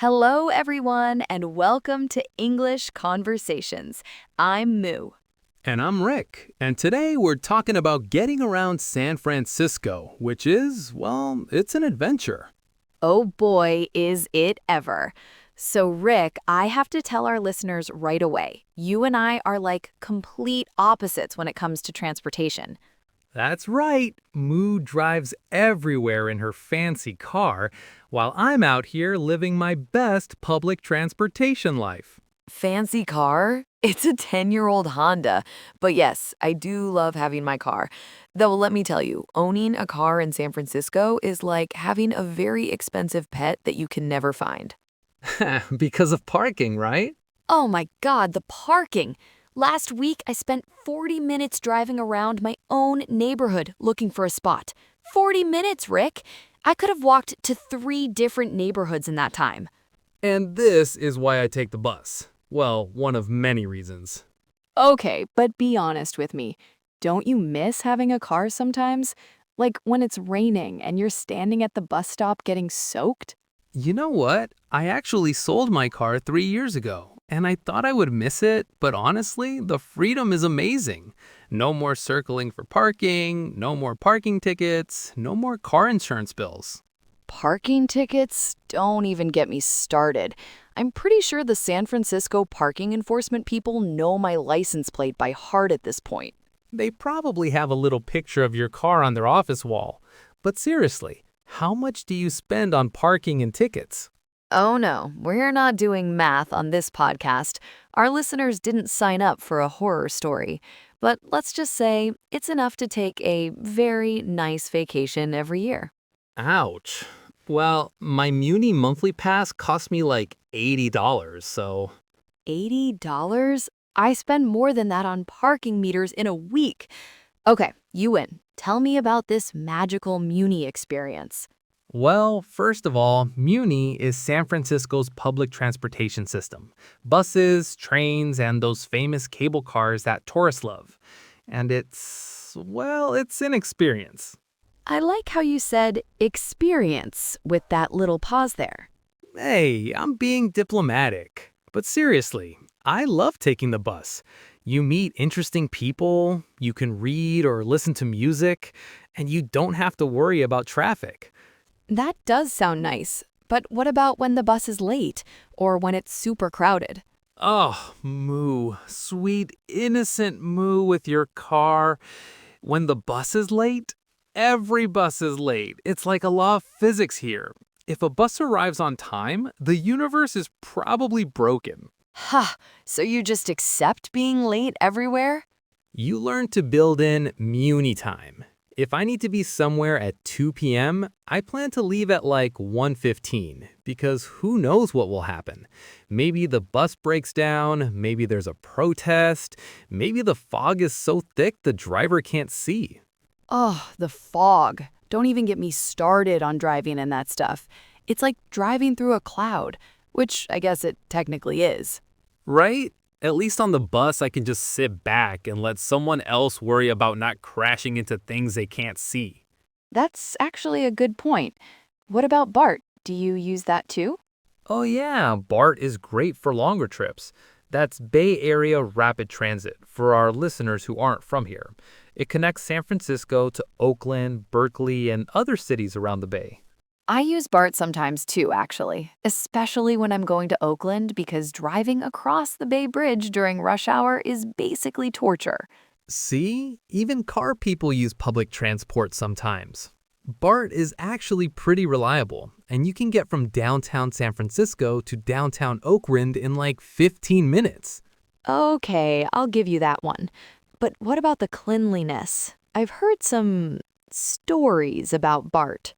Hello, everyone, and welcome to English Conversations. I'm Moo. And I'm Rick, and today we're talking about getting around San Francisco, which is, well, it's an adventure. Oh boy, is it ever. So, Rick, I have to tell our listeners right away. You and I are like complete opposites when it comes to transportation. That's right, Moo drives everywhere in her fancy car, while I'm out here living my best public transportation life. Fancy car? It's a 10-year-old Honda. But yes, I do love having my car. Though let me tell you, owning a car in San Francisco is like having a very expensive pet that you can never find. Because of parking, right? Oh my God, the parking! Last week, I spent 40 minutes driving around my own neighborhood looking for a spot. 40 minutes, Rick! I could have walked to 3 different neighborhoods in that time. And this is why I take the bus. Well, one of many reasons. Okay, but be honest with me. Don't you miss having a car sometimes? Like when it's raining and you're standing at the bus stop getting soaked? You know what? I actually sold my car 3 years ago, and I thought I would miss it, but honestly, the freedom is amazing. No more circling for parking, no more parking tickets, no more car insurance bills. Parking tickets? Don't even get me started. I'm pretty sure the San Francisco parking enforcement people know my license plate by heart at this point. They probably have a little picture of your car on their office wall. But seriously, how much do you spend on parking and tickets? Oh no, we're not doing math on this podcast. Our listeners didn't sign up for a horror story. But let's just say it's enough to take a very nice vacation every year. Ouch. Well, my Muni monthly pass cost me like $80, so... $80? I spend more than that on parking meters in a week. Okay, you win. Tell me about this magical Muni experience. Well, first of all, Muni is San Francisco's public transportation system. Buses, trains, and those famous cable cars that tourists love. And it's an experience. I like how you said experience with that little pause there. Hey, I'm being diplomatic. But seriously, I love taking the bus. You meet interesting people, you can read or listen to music, and you don't have to worry about traffic. That does sound nice, but what about when the bus is late or when it's super crowded? Oh, Moo, sweet, innocent Moo with your car. When the bus is late, every bus is late. It's like a law of physics here. If a bus arrives on time, the universe is probably broken. Ha, so you just accept being late everywhere? You learn to build in Muni time. If I need to be somewhere at 2 p.m., I plan to leave at like 1:15 because who knows what will happen. Maybe the bus breaks down, maybe there's a protest, maybe the fog is so thick the driver can't see. Oh, the fog. Don't even get me started on driving and that stuff. It's like driving through a cloud, which I guess it technically is. Right? At least on the bus, I can just sit back and let someone else worry about not crashing into things they can't see. That's actually a good point. What about BART? Do you use that too? Oh yeah, BART is great for longer trips. That's Bay Area Rapid Transit for our listeners who aren't from here. It connects San Francisco to Oakland, Berkeley, and other cities around the Bay. I use BART sometimes too, actually, especially when I'm going to Oakland because driving across the Bay Bridge during rush hour is basically torture. See? Even car people use public transport sometimes. BART is actually pretty reliable, and you can get from downtown San Francisco to downtown Oakland in like 15 minutes. Okay, I'll give you that one. But what about the cleanliness? I've heard some stories about BART.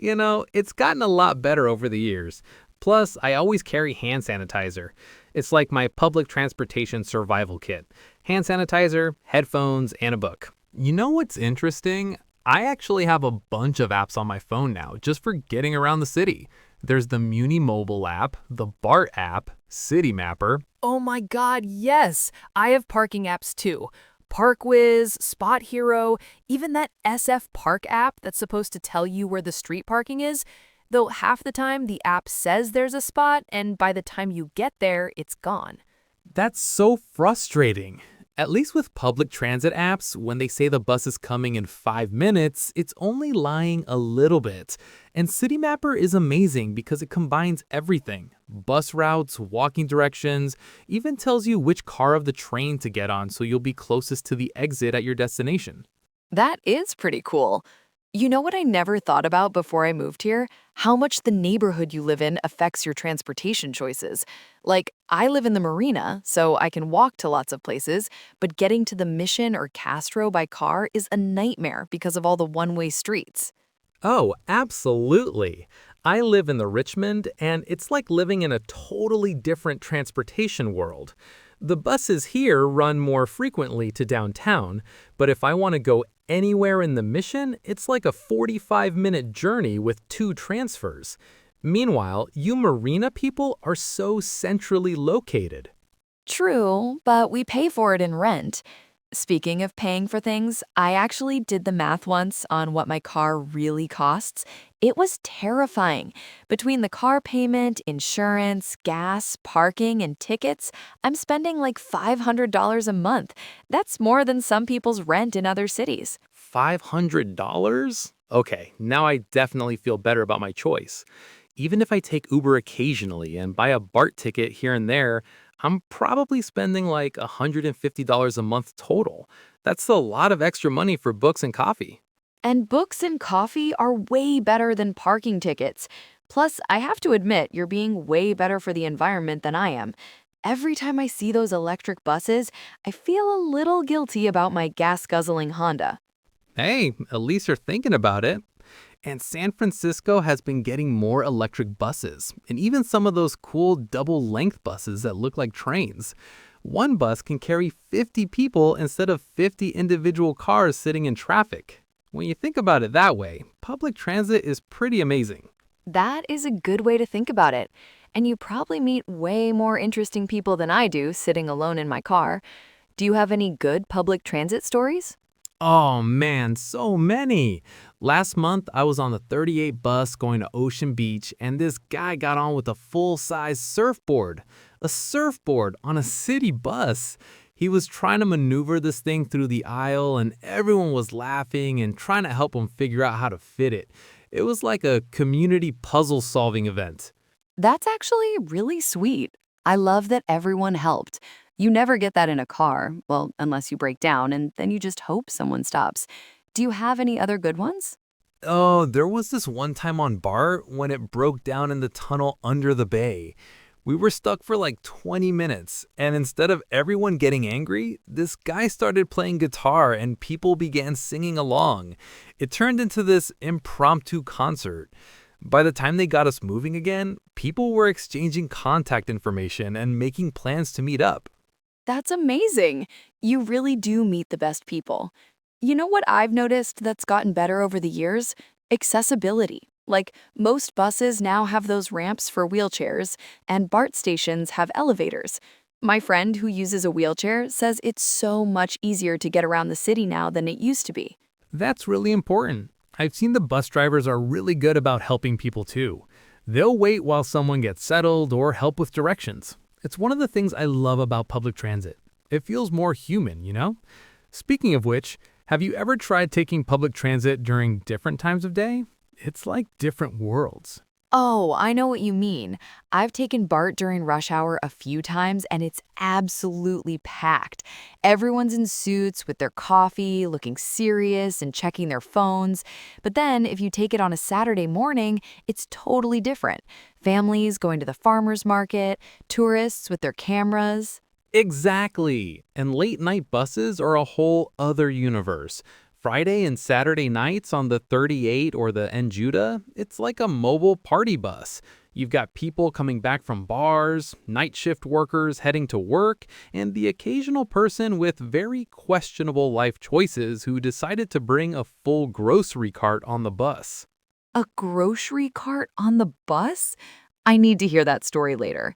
It's gotten a lot better over the years. Plus, I always carry hand sanitizer. It's like my public transportation survival kit. Hand sanitizer, headphones, and a book. You know what's interesting? I actually have a bunch of apps on my phone now just for getting around the city. There's the Muni mobile app, the BART app, City Mapper. Oh my God, yes! I have parking apps too. ParkWiz, Spot Hero, even that SF Park app that's supposed to tell you where the street parking is. though half the time the app says there's a spot, and by the time you get there, it's gone. That's so frustrating. At least with public transit apps, when they say the bus is coming in 5 minutes, it's only lying a little bit. And CityMapper is amazing because it combines everything: bus routes, walking directions, even tells you which car of the train to get on so you'll be closest to the exit at your destination. That is pretty cool. You know what I never thought about before I moved here? How much the neighborhood you live in affects your transportation choices. Like, I live in the marina, so I can walk to lots of places, but getting to the Mission or Castro by car is a nightmare because of all the one-way streets. Oh, absolutely. I live in the Richmond, and it's like living in a totally different transportation world. The buses here run more frequently to downtown, but if I want to go anywhere in the Mission, it's like a 45-minute journey with two transfers. Meanwhile, you marina people are so centrally located. True, but we pay for it in rent. Speaking of paying for things, I actually did the math once on what my car really costs. It was terrifying. Between the car payment, insurance, gas, parking, and tickets, I'm spending like $500 a month. That's more than some people's rent in other cities. $500? Okay, now I definitely feel better about my choice. Even if I take Uber occasionally and buy a BART ticket here and there, I'm probably spending like $150 a month total. That's a lot of extra money for books and coffee. And books and coffee are way better than parking tickets. Plus, I have to admit, you're being way better for the environment than I am. Every time I see those electric buses, I feel a little guilty about my gas-guzzling Honda. Hey, at least you're thinking about it. And San Francisco has been getting more electric buses, and even some of those cool double-length buses that look like trains. One bus can carry 50 people instead of 50 individual cars sitting in traffic. When you think about it that way, public transit is pretty amazing. That is a good way to think about it. And you probably meet way more interesting people than I do sitting alone in my car. Do you have any good public transit stories? Oh man, so many. Last month, I was on the 38 bus going to Ocean Beach, and this guy got on with a full-size surfboard. A surfboard on a city bus. He was trying to maneuver this thing through the aisle, and everyone was laughing and trying to help him figure out how to fit it. It was like a community puzzle-solving event. That's actually really sweet. I love that everyone helped. You never get that in a car, well, unless you break down, and then you just hope someone stops. Do you have any other good ones? Oh, there was this one time on BART when it broke down in the tunnel under the bay. We were stuck for like 20 minutes, and instead of everyone getting angry, this guy started playing guitar and people began singing along. It turned into this impromptu concert. By the time they got us moving again, people were exchanging contact information and making plans to meet up. That's amazing. You really do meet the best people. You know what I've noticed that's gotten better over the years? Accessibility. Like, most buses now have those ramps for wheelchairs, and BART stations have elevators. My friend who uses a wheelchair says it's so much easier to get around the city now than it used to be. That's really important. I've seen the bus drivers are really good about helping people too. They'll wait while someone gets settled or help with directions. It's one of the things I love about public transit. It feels more human, you know? Speaking of which, have you ever tried taking public transit during different times of day? It's like different worlds. Oh, I know what you mean. I've taken BART during rush hour a few times, and it's absolutely packed. Everyone's in suits with their coffee, looking serious and checking their phones. But then, if you take it on a Saturday morning, it's totally different. Families going to the farmer's market, tourists with their cameras. Exactly. And late night buses are a whole other universe. Friday and Saturday nights on the 38 or the Enjuta, it's like a mobile party bus. You've got people coming back from bars, night shift workers heading to work, and the occasional person with very questionable life choices who decided to bring a full grocery cart on the bus. A grocery cart on the bus? I need to hear that story later.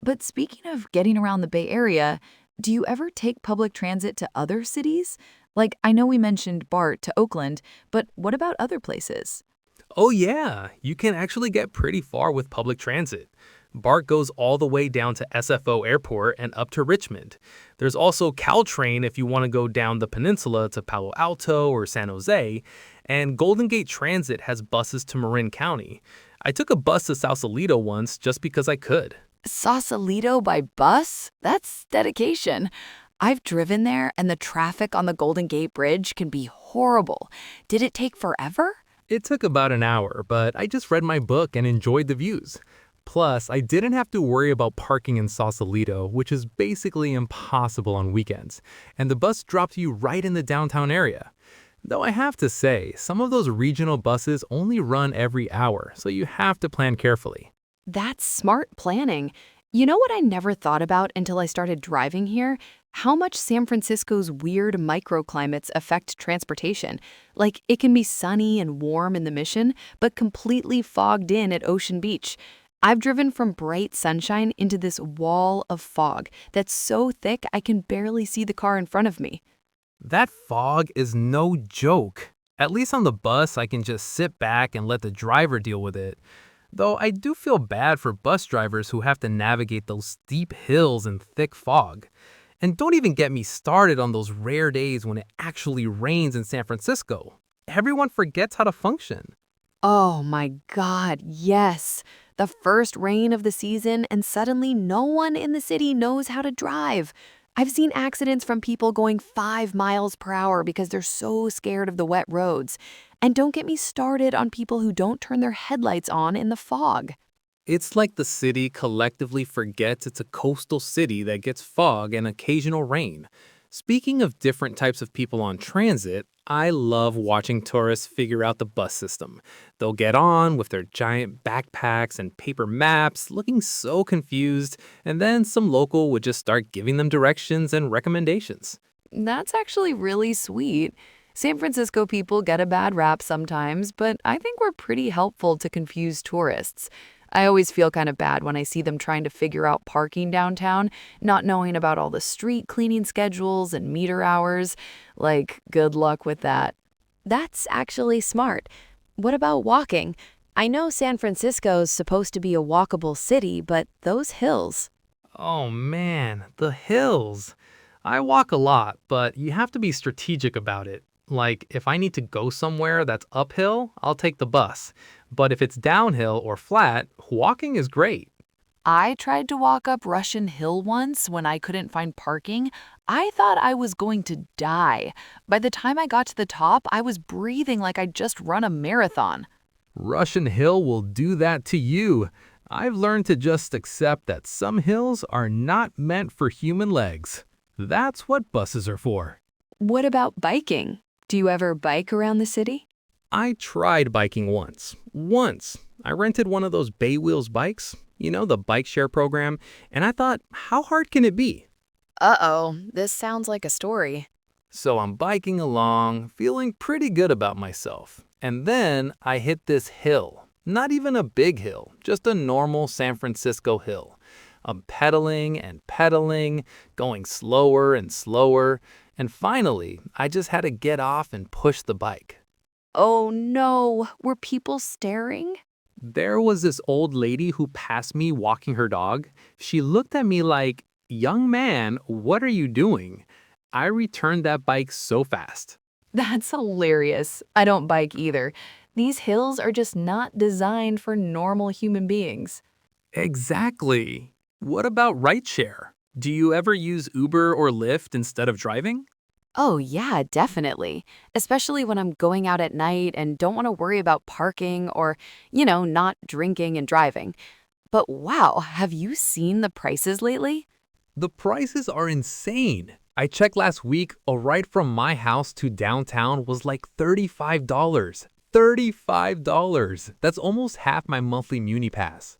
But speaking of getting around the Bay Area, do you ever take public transit to other cities? Like, I know we mentioned BART to Oakland, but what about other places? Oh yeah, you can actually get pretty far with public transit. BART goes all the way down to SFO Airport and up to Richmond. There's also Caltrain if you want to go down the peninsula to Palo Alto or San Jose, and Golden Gate Transit has buses to Marin County. I took a bus to Sausalito once just because I could. Sausalito by bus? That's dedication. I've driven there, and the traffic on the Golden Gate Bridge can be horrible. Did it take forever? It took about an hour, but I just read my book and enjoyed the views. Plus, I didn't have to worry about parking in Sausalito, which is basically impossible on weekends, and the bus dropped you right in the downtown area. Though I have to say, some of those regional buses only run every hour, so you have to plan carefully. That's smart planning. You know what I never thought about until I started driving here? How much San Francisco's weird microclimates affect transportation. Like, it can be sunny and warm in the Mission, but completely fogged in at Ocean Beach. I've driven from bright sunshine into this wall of fog that's so thick I can barely see the car in front of me. That fog is no joke. At least on the bus, I can just sit back and let the driver deal with it. Though I do feel bad for bus drivers who have to navigate those steep hills and thick fog. And don't even get me started on those rare days when it actually rains in San Francisco. Everyone forgets how to function. Oh my God, yes. The first rain of the season, and suddenly no one in the city knows how to drive. I've seen accidents from people going 5 miles per hour because they're so scared of the wet roads. And don't get me started on people who don't turn their headlights on in the fog. It's like the city collectively forgets it's a coastal city that gets fog and occasional rain. Speaking of different types of people on transit, I love watching tourists figure out the bus system. They'll get on with their giant backpacks and paper maps, looking so confused, and then some local would just start giving them directions and recommendations. That's actually really sweet. San Francisco people get a bad rap sometimes, but I think we're pretty helpful to confused tourists. I always feel kind of bad when I see them trying to figure out parking downtown, not knowing about all the street cleaning schedules and meter hours. Like, good luck with that. That's actually smart. What about walking? I know San Francisco's supposed to be a walkable city, but those hills. Oh man, the hills. I walk a lot, but you have to be strategic about it. Like, if I need to go somewhere that's uphill, I'll take the bus. But if it's downhill or flat, walking is great. I tried to walk up Russian Hill once when I couldn't find parking. I thought I was going to die. By the time I got to the top, I was breathing like I'd just run a marathon. Russian Hill will do that to you. I've learned to just accept that some hills are not meant for human legs. That's what buses are for. What about biking? Do you ever bike around the city? I tried biking once. I rented one of those Bay Wheels bikes, the bike share program, and I thought, how hard can it be? Uh-oh, this sounds like a story. So I'm biking along, feeling pretty good about myself. And then I hit this hill. Not even a big hill, just a normal San Francisco hill. I'm pedaling and pedaling, going slower and slower, and finally, I just had to get off and push the bike. Oh no, were people staring? There was this old lady who passed me walking her dog. She looked at me like, "Young man, what are you doing?" I returned that bike so fast. That's hilarious. I don't bike either. These hills are just not designed for normal human beings. Exactly. What about rideshare? Do you ever use Uber or Lyft instead of driving? Oh, yeah, definitely. Especially when I'm going out at night and don't want to worry about parking or, not drinking and driving. But wow, have you seen the prices lately? The prices are insane. I checked last week, a ride from my house to downtown was like $35. $35. That's almost half my monthly Muni Pass.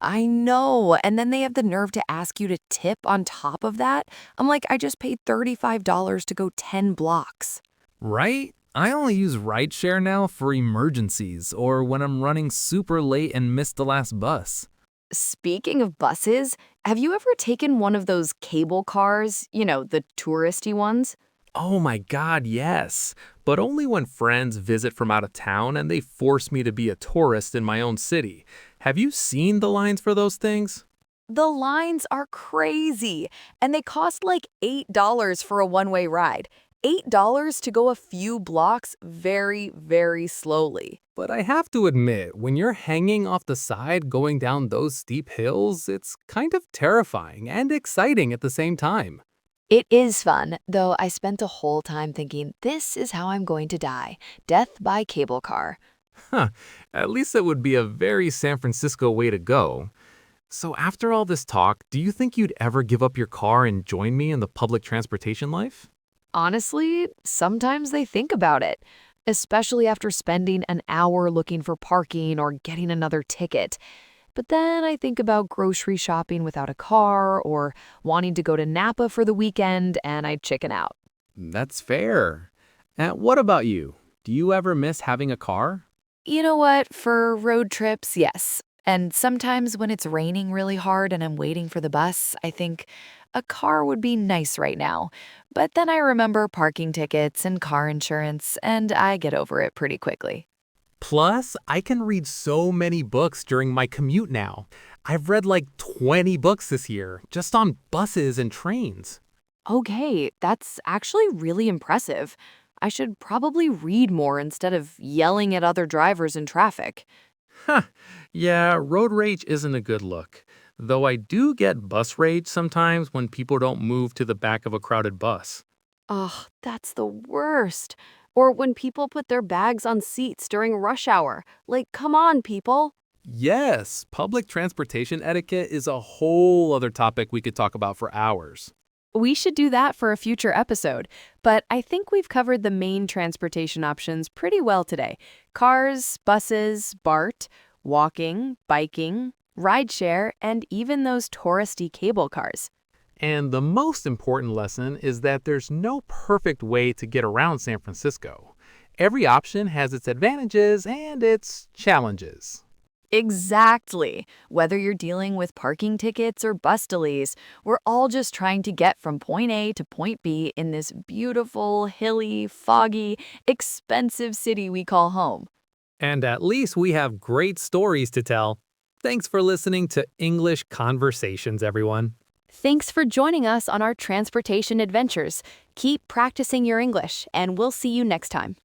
I know. And then they have the nerve to ask you to tip on top of that. I'm like, I just paid $35 to go 10 blocks. Right? I only use rideshare now for emergencies or when I'm running super late and missed the last bus. Speaking of buses, have you ever taken one of those cable cars, the touristy ones? Oh my God, yes. But only when friends visit from out of town and they force me to be a tourist in my own city. Have you seen the lines for those things? The lines are crazy, and they cost like $8 for a one-way ride. $8 to go a few blocks very, very slowly. But I have to admit, when you're hanging off the side going down those steep hills, it's kind of terrifying and exciting at the same time. It is fun, though I spent the whole time thinking, this is how I'm going to die. Death by cable car. Huh, at least it would be a very San Francisco way to go. So after all this talk, do you think you'd ever give up your car and join me in the public transportation life? Honestly, sometimes they think about it, especially after spending an hour looking for parking or getting another ticket. But then I think about grocery shopping without a car or wanting to go to Napa for the weekend and I chicken out. That's fair. And what about you? Do you ever miss having a car? You know what? For road trips, yes. And sometimes when it's raining really hard and I'm waiting for the bus, I think a car would be nice right now. But then I remember parking tickets and car insurance, and I get over it pretty quickly. Plus, I can read so many books during my commute now. I've read like 20 books this year, just on buses and trains. Okay, that's actually really impressive. I should probably read more instead of yelling at other drivers in traffic. Huh, yeah, road rage isn't a good look. Though I do get bus rage sometimes when people don't move to the back of a crowded bus. Ugh, that's the worst. Or when people put their bags on seats during rush hour. Like, come on, people. Yes, public transportation etiquette is a whole other topic we could talk about for hours. We should do that for a future episode, but I think we've covered the main transportation options pretty well today. Cars, buses, BART, walking, biking, rideshare, and even those touristy cable cars. And the most important lesson is that there's no perfect way to get around San Francisco. Every option has its advantages and its challenges. Exactly. Whether you're dealing with parking tickets or bus delays, we're all just trying to get from point A to point B in this beautiful, hilly, foggy, expensive city we call home. And at least we have great stories to tell. Thanks for listening to English Conversations, everyone. Thanks for joining us on our transportation adventures. Keep practicing your English, and we'll see you next time.